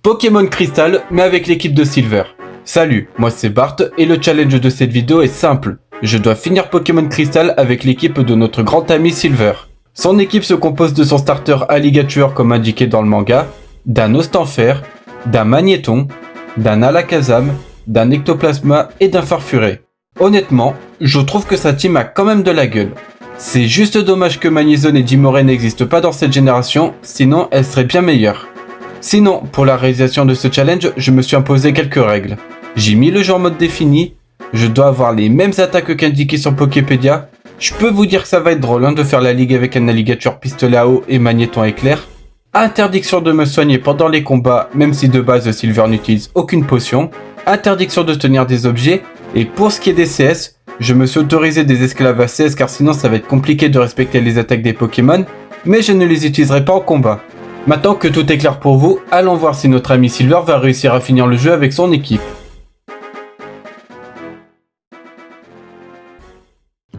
Pokémon Crystal, mais avec l'équipe de Silver. Salut, moi c'est Bart, et le challenge de cette vidéo est simple. Je dois finir Pokémon Crystal avec l'équipe de notre grand ami Silver. Son équipe se compose de son starter Alligator comme indiqué dans le manga, d'un Ostanfer, d'un Magnéton, d'un Alakazam, d'un Ectoplasma et d'un Farfuré. Honnêtement, je trouve que sa team a quand même de la gueule. C'est juste dommage que Magnezone et Dimoré n'existent pas dans cette génération, sinon elle serait bien meilleure. Sinon, pour la réalisation de ce challenge, je me suis imposé quelques règles. J'ai mis le jeu en mode défini, je dois avoir les mêmes attaques qu'indiquées sur Poképédia. Je peux vous dire que ça va être drôle de faire la ligue avec un Alligator pistolet à eau et Magnéton éclair. Interdiction de me soigner pendant les combats, même si de base Silver n'utilise aucune potion. Interdiction de tenir des objets. Et pour ce qui est des CS, je me suis autorisé des esclaves à CS car sinon ça va être compliqué de respecter les attaques des Pokémon. Mais je ne les utiliserai pas en combat. Maintenant que tout est clair pour vous, allons voir si notre ami Silver va réussir à finir le jeu avec son équipe.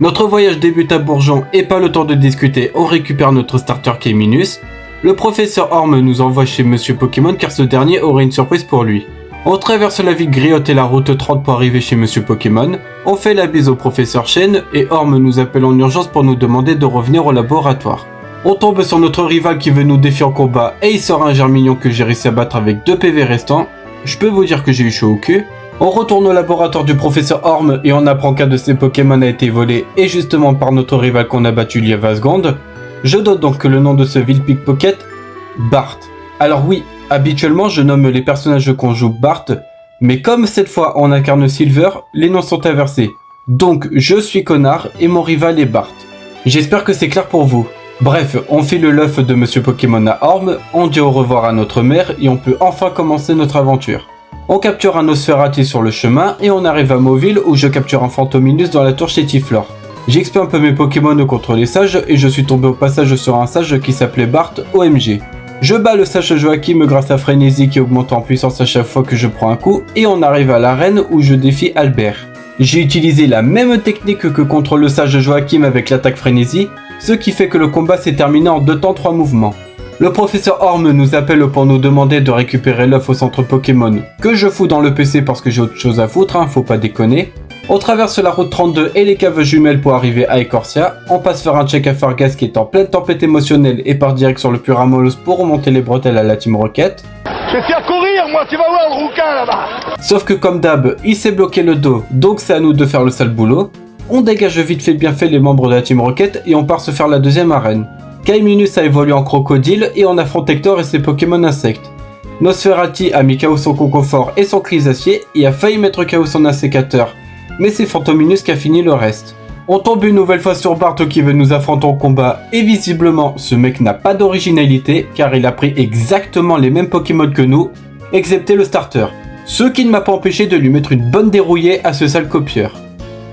Notre voyage débute à Bourgeon et pas le temps de discuter, on récupère notre starter qui est Minus. Le professeur Orme nous envoie chez Monsieur Pokémon car ce dernier aurait une surprise pour lui. On traverse la ville Griotte et la route 30 pour arriver chez Monsieur Pokémon. On fait la bise au professeur Chen et Orme nous appelle en urgence pour nous demander de revenir au laboratoire. On tombe sur notre rival qui veut nous défier en combat et il sort un germignon que j'ai réussi à battre avec 2 PV restants. Je peux vous dire que j'ai eu chaud au cul. On retourne au laboratoire du professeur Orme et on apprend qu'un de ses Pokémon a été volé et justement par notre rival qu'on a battu il y a 20 secondes. Je note donc que le nom de ce vil pickpocket, Bart. Alors oui, habituellement je nomme les personnages qu'on joue Bart, mais comme cette fois on incarne Silver, les noms sont inversés. Donc je suis connard et mon rival est Bart. J'espère que c'est clair pour vous. Bref, on file l'œuf de Monsieur Pokémon à Orme, on dit au revoir à notre mère et on peut enfin commencer notre aventure. On capture un Nosferatu sur le chemin et on arrive à Mauville où je capture un Fantominus dans la tour chez Tiflor. J'expé un peu mes Pokémon contre les sages et je suis tombé au passage sur un sage qui s'appelait Bart OMG. Je bats le sage Joachim grâce à Frénésie qui augmente en puissance à chaque fois que je prends un coup et on arrive à l'arène où je défie Albert. J'ai utilisé la même technique que contre le sage Joachim avec l'attaque Frénésie, ce qui fait que le combat s'est terminé en 2 temps 3 mouvements. Le professeur Orme nous appelle pour nous demander de récupérer l'œuf au centre Pokémon, que je fous dans le PC parce que j'ai autre chose à foutre, faut pas déconner. On traverse la route 32 et les caves jumelles pour arriver à Ecorcia, on passe faire un check à Fargas qui est en pleine tempête émotionnelle et part direct sur le Puramolos pour remonter les bretelles à la Team Rocket. Je vais te faire courir moi, tu vas voir le rouquin là-bas. Sauf que comme d'hab, il s'est bloqué le dos, donc c'est à nous de faire le sale boulot. On dégage vite fait bien fait les membres de la Team Rocket et on part se faire la deuxième arène. Kaiminus a évolué en crocodile et on affronte Hector et ses Pokémon insectes. Nosferatu a mis KO son Concoffort et son Crisacier et a failli mettre KO son Insécateur, mais c'est Fantominus qui a fini le reste. On tombe une nouvelle fois sur Bart qui veut nous affronter en combat et visiblement ce mec n'a pas d'originalité car il a pris exactement les mêmes Pokémon que nous, excepté le starter. Ce qui ne m'a pas empêché de lui mettre une bonne dérouillée à ce sale copieur.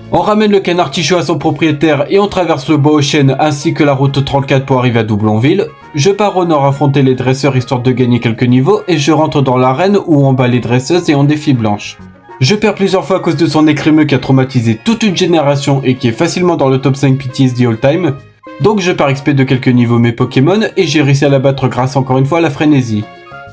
On ramène le canard Tichou à son propriétaire et on traverse le bois aux chênes ainsi que la route 34 pour arriver à Doublonville. Je pars au nord affronter les dresseurs histoire de gagner quelques niveaux et je rentre dans l'arène où on bat les dresseuses et on défie Blanche. Je perds plusieurs fois à cause de son écrémeux qui a traumatisé toute une génération et qui est facilement dans le top 5 PTSD all time. Donc je pars XP de quelques niveaux mes Pokémon et j'ai réussi à la battre grâce encore une fois à la Frénésie.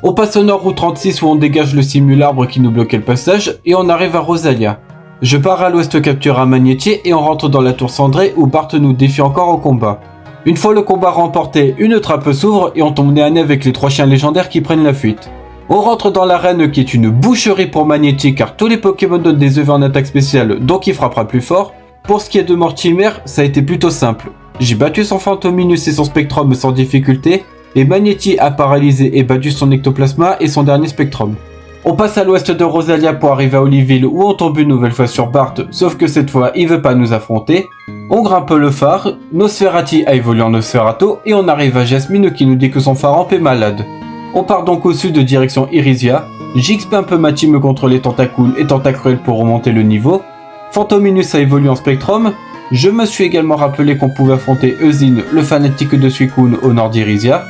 On passe au nord route 36 où on dégage le simularbre qui nous bloquait le passage et on arrive à Rosalia. Je pars à l'ouest capturer un Magnétier et on rentre dans la tour cendrée où Bart nous défie encore au combat. Une fois le combat remporté, une trappe s'ouvre et on tombe nez à nez avec les 3 chiens légendaires qui prennent la fuite. On rentre dans l'arène qui est une boucherie pour Magnétier car tous les Pokémon donnent des EV en attaque spéciale donc il frappera plus fort. Pour ce qui est de Mortimer, ça a été plutôt simple. J'ai battu son Fantominus et son Spectrum sans difficulté et Magnétier a paralysé et battu son Ectoplasma et son dernier Spectrum. On passe à l'ouest de Rosalia pour arriver à Oliville où on tombe une nouvelle fois sur Bart, sauf que cette fois il veut pas nous affronter. On grimpe le phare, Nosferatu a évolué en Nosferatu et on arrive à Jasmine qui nous dit que son phare est malade. On part donc au sud direction Irisia, j'XP un peu ma team contre les Tentacools et Tentacruel pour remonter le niveau. Fantominus a évolué en Spectrum, je me suis également rappelé qu'on pouvait affronter Eusine, le fanatique de Suicune au nord d'Irisia.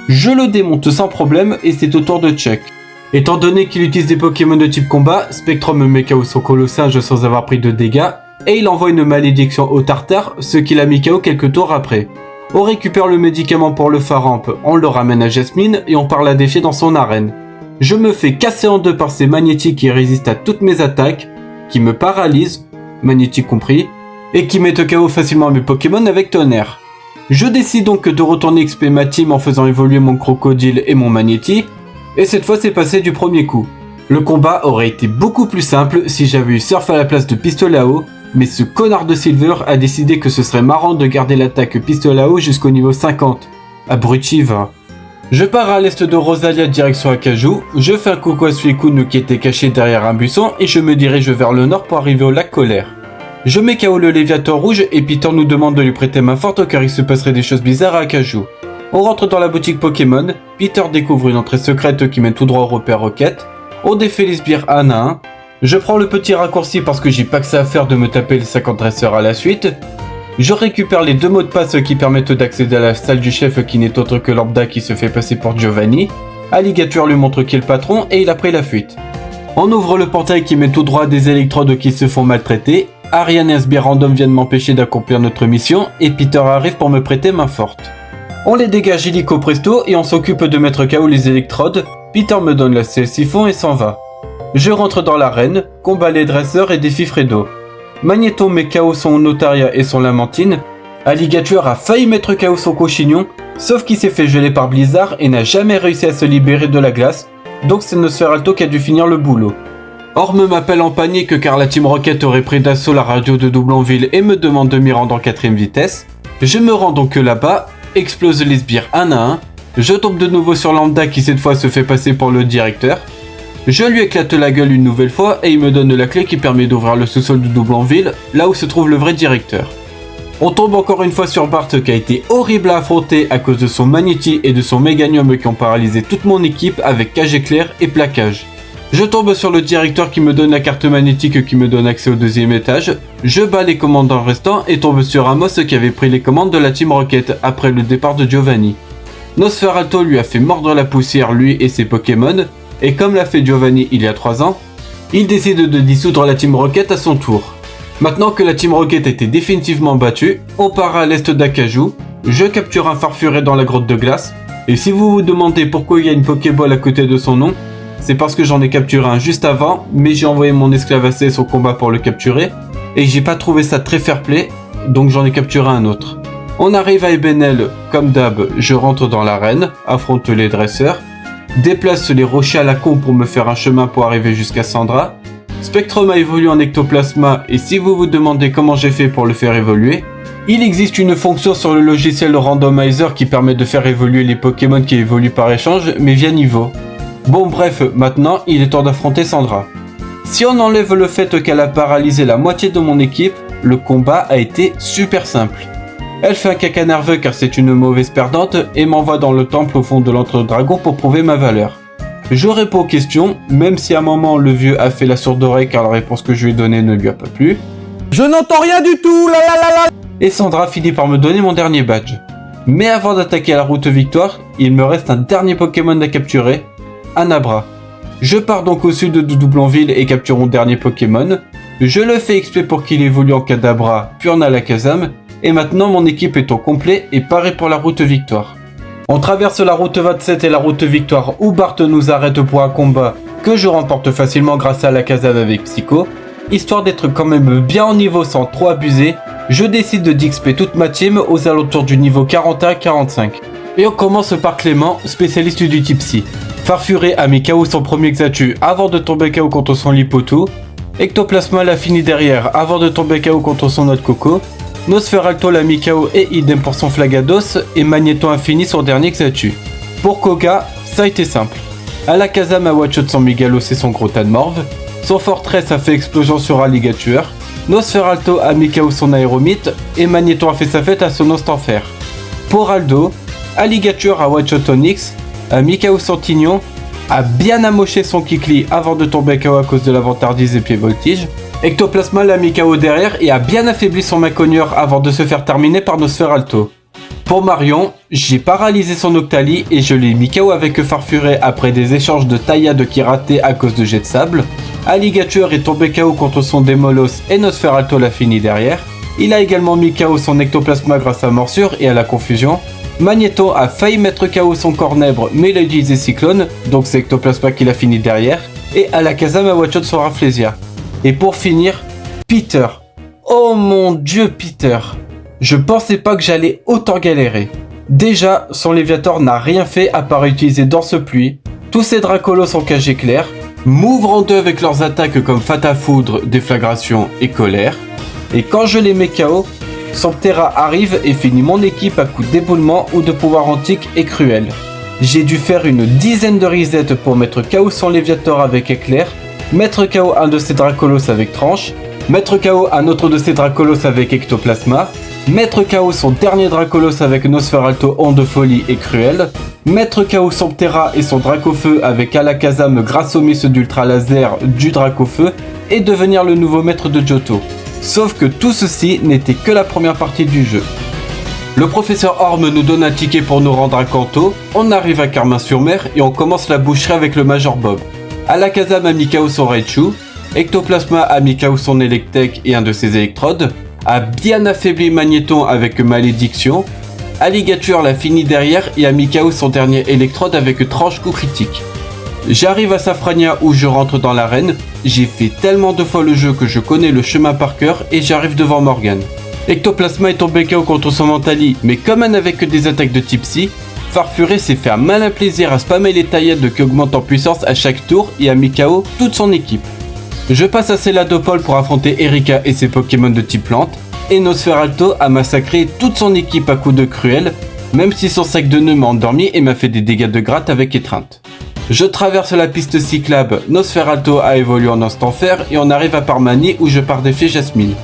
Je le démonte sans problème et c'est au tour de Chuck. Étant donné qu'il utilise des Pokémon de type combat, Spectrum met KO son Colossage sans avoir pris de dégâts, et il envoie une malédiction au Tartare, ce qu'il a mis KO quelques tours après. On récupère le médicament pour le Faramp, on le ramène à Jasmine et on part la défier dans son arène. Je me fais casser en deux par ces magnétiques qui résistent à toutes mes attaques, qui me paralysent, magnétique compris, et qui mettent KO facilement mes Pokémon avec tonnerre. Je décide donc de retourner XP ma team en faisant évoluer mon Crocodile et mon Magnéti, et cette fois c'est passé du premier coup. Le combat aurait été beaucoup plus simple si j'avais eu Surf à la place de Pistolet à eau, mais ce connard de Silver a décidé que ce serait marrant de garder l'attaque Pistolet à eau jusqu'au niveau 50. Abruti va. Je pars à l'est de Rosalia direction Akaju, je fais un coucou à Suicune qui était caché derrière un buisson et je me dirige vers le nord pour arriver au lac Colère. Je mets KO le Léviathan rouge et Peter nous demande de lui prêter main forte car il se passerait des choses bizarres à Akaju. On rentre dans la boutique Pokémon, Peter découvre une entrée secrète qui mène tout droit au repère Rocket, on défait les sbires un à un, je prends le petit raccourci parce que j'ai pas que ça à faire de me taper les 50 dresseurs à la suite, je récupère les 2 mots de passe qui permettent d'accéder à la salle du chef qui n'est autre que Lambda qui se fait passer pour Giovanni, Alligator lui montre qui est le patron et il a pris la fuite. On ouvre le portail qui mène tout droit à des électrodes qui se font maltraiter, Ariane et un sbire random viennent m'empêcher d'accomplir notre mission et Peter arrive pour me prêter main forte. On les dégage illico presto et on s'occupe de mettre KO les électrodes, Peter me donne la selle siphon et s'en va. Je rentre dans l'arène, combat les dresseurs et défie Fredo. Magneto met KO son Notaria et son Lamentine, Alligator a failli mettre KO son Cochignon, sauf qu'il s'est fait geler par Blizzard et n'a jamais réussi à se libérer de la glace, donc c'est Nosferalto qui a dû finir le boulot. Orme m'appelle en panique car la Team Rocket aurait pris d'assaut la radio de Doublonville et me demande de m'y rendre en 4ème vitesse. Je me rends donc là-bas, explose les sbires un à un, je tombe de nouveau sur Lambda qui cette fois se fait passer pour le directeur. Je lui éclate la gueule une nouvelle fois et il me donne la clé qui permet d'ouvrir le sous-sol de Doublonville, là où se trouve le vrai directeur. On tombe encore une fois sur Bart qui a été horrible à affronter à cause de son Magnéti et de son Méganium qui ont paralysé toute mon équipe avec cage éclair et plaquage. Je tombe sur le directeur qui me donne la carte magnétique qui me donne accès au 2e étage, je bats les commandants restants et tombe sur Amos qui avait pris les commandes de la Team Rocket après le départ de Giovanni. Nosferalto lui a fait mordre la poussière lui et ses Pokémon, et comme l'a fait Giovanni il y a 3 ans, il décide de dissoudre la Team Rocket à son tour. Maintenant que la Team Rocket a été définitivement battue, on part à l'est d'Akaju, je capture un Farfuré dans la grotte de glace, et si vous vous demandez pourquoi il y a une Pokéball à côté de son nom, c'est parce que j'en ai capturé un juste avant, mais j'ai envoyé mon esclave à CS au combat pour le capturer, et j'ai pas trouvé ça très fair-play, donc j'en ai capturé un autre. On arrive à Ebenel, comme d'hab, je rentre dans l'arène, affronte les dresseurs, déplace les rochers à la con pour me faire un chemin pour arriver jusqu'à Sandra. Spectrum a évolué en Ectoplasma et si vous vous demandez comment j'ai fait pour le faire évoluer, il existe une fonction sur le logiciel Randomizer qui permet de faire évoluer les Pokémon qui évoluent par échange mais via niveau. Bon bref, maintenant il est temps d'affronter Sandra. Si on enlève le fait qu'elle a paralysé la moitié de mon équipe, le combat a été super simple. Elle fait un caca nerveux car c'est une mauvaise perdante et m'envoie dans le temple au fond de l'entre-dragon pour prouver ma valeur. Je réponds aux questions, même si à un moment le vieux a fait la sourde oreille car la réponse que je lui ai donnée ne lui a pas plu. Je n'entends rien du tout, la la la la. Et Sandra finit par me donner mon dernier badge. Mais avant d'attaquer la route victoire, il me reste un dernier Pokémon à capturer, Anabra. Je pars donc au sud de Doublonville et capture mon dernier Pokémon. Je le fais XP pour qu'il évolue en Kadabra, puis en Alakazam. Et maintenant mon équipe est au complet et parée pour la route victoire. On traverse la route 27 et la route victoire où Bart nous arrête pour un combat que je remporte facilement grâce à Alakazam avec Psycho. Histoire d'être quand même bien en niveau sans trop abuser, je décide de d'XP toute ma team aux alentours du niveau 41-45. Et on commence par Clément, spécialiste du type Psy. Farfuré a mis KO son premier Xatu avant de tomber KO contre son Lipotou. Ectoplasma l'a fini derrière avant de tomber KO contre son autre Coco. Nosferalto l'a mis KO et idem pour son Flagados et Magneto a fini son dernier Xatu. Pour Koga, ça a été simple. Alakazam a one-shot son Megalos et son Grotan Morve. Son Fortress a fait explosion sur Alligator. Nosferalto a mis KO son Aéromite et Magneto a fait sa fête à son Ostenfer. Pour Aldo, Alligator a one-shot Onyx, a mis KO son Tignon, a bien amoché son Kikli avant de tomber KO à cause de la vantardise et pied voltige. Ectoplasma l'a mis KO derrière et a bien affaibli son Macogneur avant de se faire terminer par Nosferalto. Pour Marion, j'ai paralysé son Octali et je l'ai mis KO avec Farfuré après des échanges de taillades qui rataient à cause de jets de sable. Alligator est tombé KO contre son Démolos et Nosferalto l'a fini derrière. Il a également mis KO son ectoplasma grâce à morsure et à la confusion. Magneton a failli mettre KO son cornèbre mais il a utilisé Cyclone, donc c'est Ectoplasma qui l'a fini derrière. Et Alakazam a one-shot son Rafflesia. Et pour finir, Peter. Oh mon dieu Peter. Je pensais pas que j'allais autant galérer. Déjà, son Léviator n'a rien fait à part utiliser Danse Pluie. Tous ses Dracolos sont cagés clairs. M'ouvrent en deux avec leurs attaques comme Fatal Foudre, Déflagration et Colère. Et quand je les mets KO, Sompterra arrive et finit mon équipe à coups d'éboulement ou de pouvoir antique et cruel. J'ai dû faire une dizaine de resets pour mettre KO son Léviator avec Éclair, mettre KO un de ses Dracolos avec Tranche, mettre KO un autre de ses Dracolos avec Ectoplasma, mettre KO son dernier Dracolos avec Nosferalto, Onde de Folie et Cruel, mettre KO Sompterra et son Dracofeu avec Alakazam grâce au miss d'Ultra Laser du Dracofeu et devenir le nouveau maître de Johto. Sauf que tout ceci n'était que la première partie du jeu. Le professeur Orm nous donne un ticket pour nous rendre à Kanto, on arrive à Carmin-sur-Mer et on commence la boucherie avec le Major Bob. Alakazam a mis KO son Raichu, Ectoplasma a mis KO son Electek et un de ses électrodes, a bien affaibli Magneton avec Malédiction, Alligator l'a fini derrière et a mis KO son dernier électrode avec Tranche coup critique. J'arrive à Safrania où je rentre dans l'arène, j'ai fait tellement de fois le jeu que je connais le chemin par cœur et j'arrive devant Morgan. Ectoplasma est tombé KO contre son Mentali, mais comme elle n'avait que des attaques de type Psy, Farfuré s'est fait un malin plaisir à spammer les taillettes qui augmentent en puissance à chaque tour et a mis KO toute son équipe. Je passe à Céladopol pour affronter Erika et ses Pokémon de type plante, et Nosferalto a massacré toute son équipe à coups de cruel, même si son sac de nœuds m'a endormi et m'a fait des dégâts de gratte avec étreinte. Je traverse la piste cyclable, Nosferalto a évolué en instant fer et on arrive à Parmanie où je pars défier Jasmine.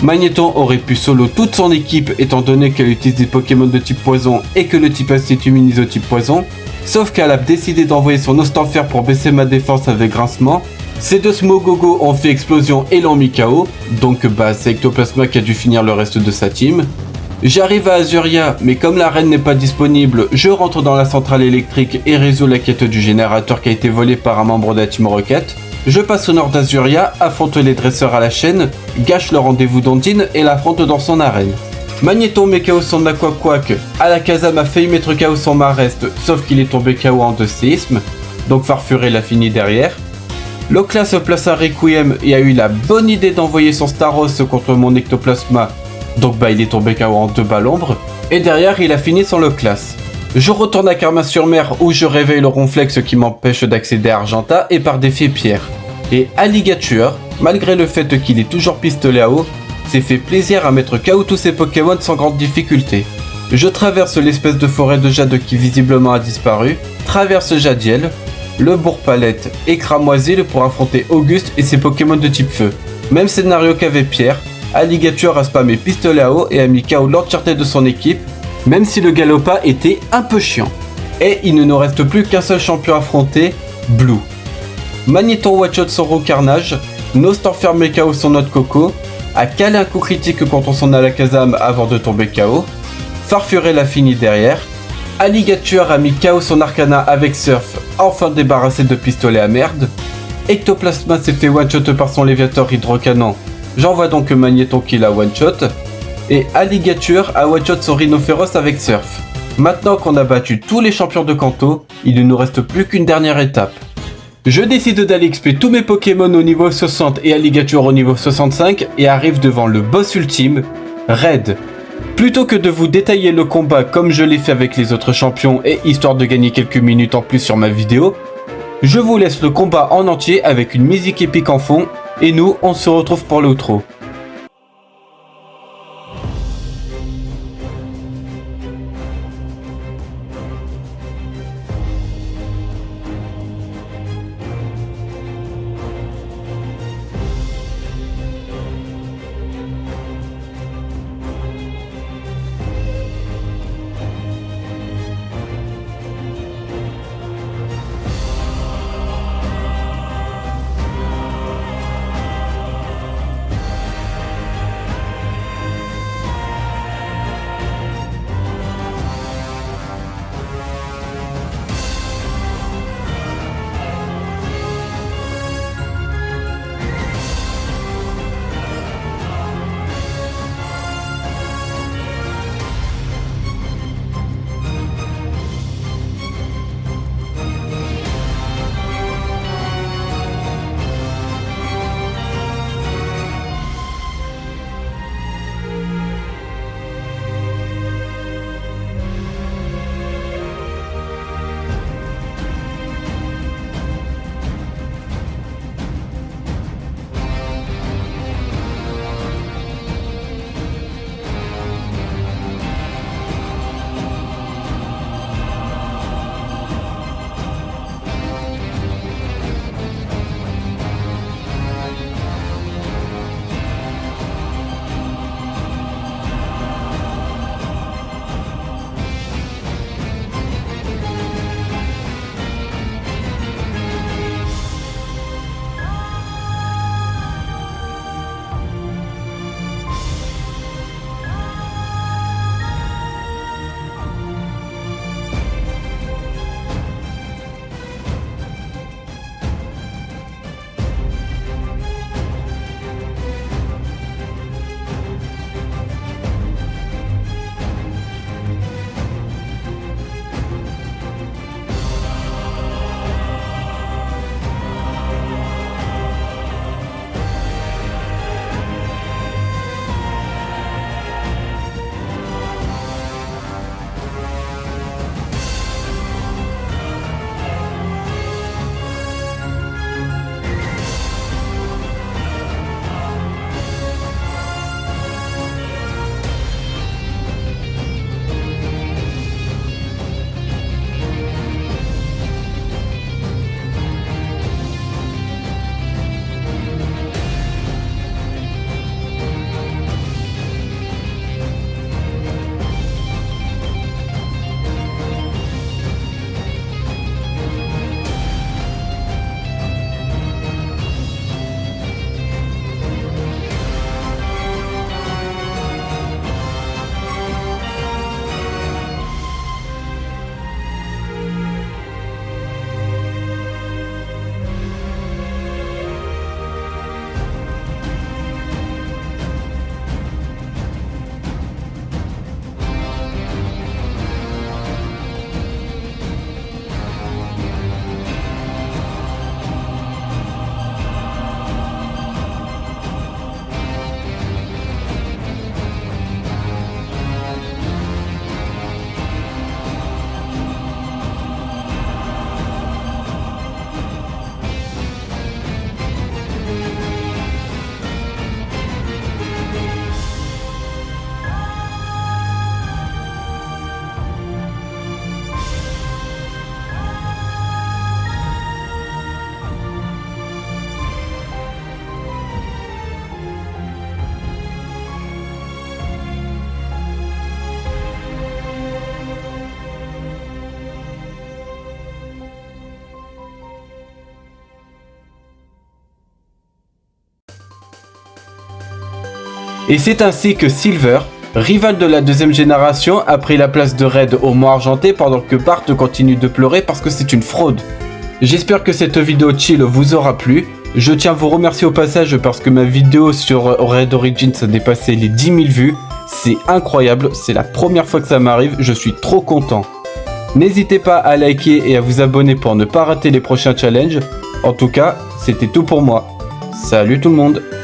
Magneton aurait pu solo toute son équipe étant donné qu'elle utilise des Pokémon de type poison et que le type acide immunise au type poison, sauf qu'elle a décidé d'envoyer son instant fer pour baisser ma défense avec grincement. Ces deux Smogogo ont fait explosion et l'ont mis KO, donc c'est Ectoplasma qui a dû finir le reste de sa team. J'arrive à Azuria, mais comme la reine n'est pas disponible, je rentre dans la centrale électrique et résous la quête du générateur qui a été volé par un membre de la Team Rocket. Je passe au nord d'Azuria, affronte les dresseurs à la chaîne, gâche le rendez-vous d'Ondine et l'affronte dans son arène. Magneton met KO son Aquaquack, Alakazam a failli mettre KO son Marest, sauf qu'il est tombé KO en 2 séismes, donc Farfuré l'a fini derrière. Loclas se place à Requiem et a eu la bonne idée d'envoyer son Staros contre mon Ectoplasma, donc il est tombé KO en 2 balles l'ombre, et derrière il a fini son Loclas. Je retourne à Carmin-sur-Mer où je réveille le Ronflex qui m'empêche d'accéder à Argenta et par défi Pierre. Et Alligator, malgré le fait qu'il est toujours pistolet à eau, s'est fait plaisir à mettre KO tous ses Pokémon sans grande difficulté. Je traverse l'espèce de forêt de jade qui visiblement a disparu, traverse Jadiel, le Bourg-Palette et Cramoisil pour affronter Auguste et ses Pokémon de type feu. Même scénario qu'avait Pierre, Alligator a spammé pistolet à eau et a mis KO l'entièreté de son équipe, même si le Galopa était un peu chiant. Et il ne nous reste plus qu'un seul champion à affronter, Blue. Magneton one-shot son Roux Carnage, Nost enferme KO son Note Coco, a calé un coup critique contre son Alakazam avant de tomber KO, Farfuré l'a fini derrière, Alligator a mis KO son Arcana avec Surf, enfin débarrassé de pistolet à merde, Ectoplasma s'est fait one-shot par son Léviator Hydrocanon, j'envoie donc Magneton qui l'a one-shot, et Alligator a one-shot son Rhinophéros avec Surf. Maintenant qu'on a battu tous les champions de Kanto, il ne nous reste plus qu'une dernière étape. Je décide d'aller XP tous mes Pokémon au niveau 60 et Alligator au niveau 65 et arrive devant le boss ultime, Red. Plutôt que de vous détailler le combat comme je l'ai fait avec les autres champions et histoire de gagner quelques minutes en plus sur ma vidéo, je vous laisse le combat en entier avec une musique épique en fond et nous on se retrouve pour l'outro. Et c'est ainsi que Silver, rival de la deuxième génération, a pris la place de Red au Mont Argenté pendant que Bart continue de pleurer parce que c'est une fraude. J'espère que cette vidéo chill vous aura plu. Je tiens à vous remercier au passage parce que ma vidéo sur Red Origins a dépassé les 10 000 vues. C'est incroyable, c'est la première fois que ça m'arrive, je suis trop content. N'hésitez pas à liker et à vous abonner pour ne pas rater les prochains challenges. En tout cas, c'était tout pour moi. Salut tout le monde!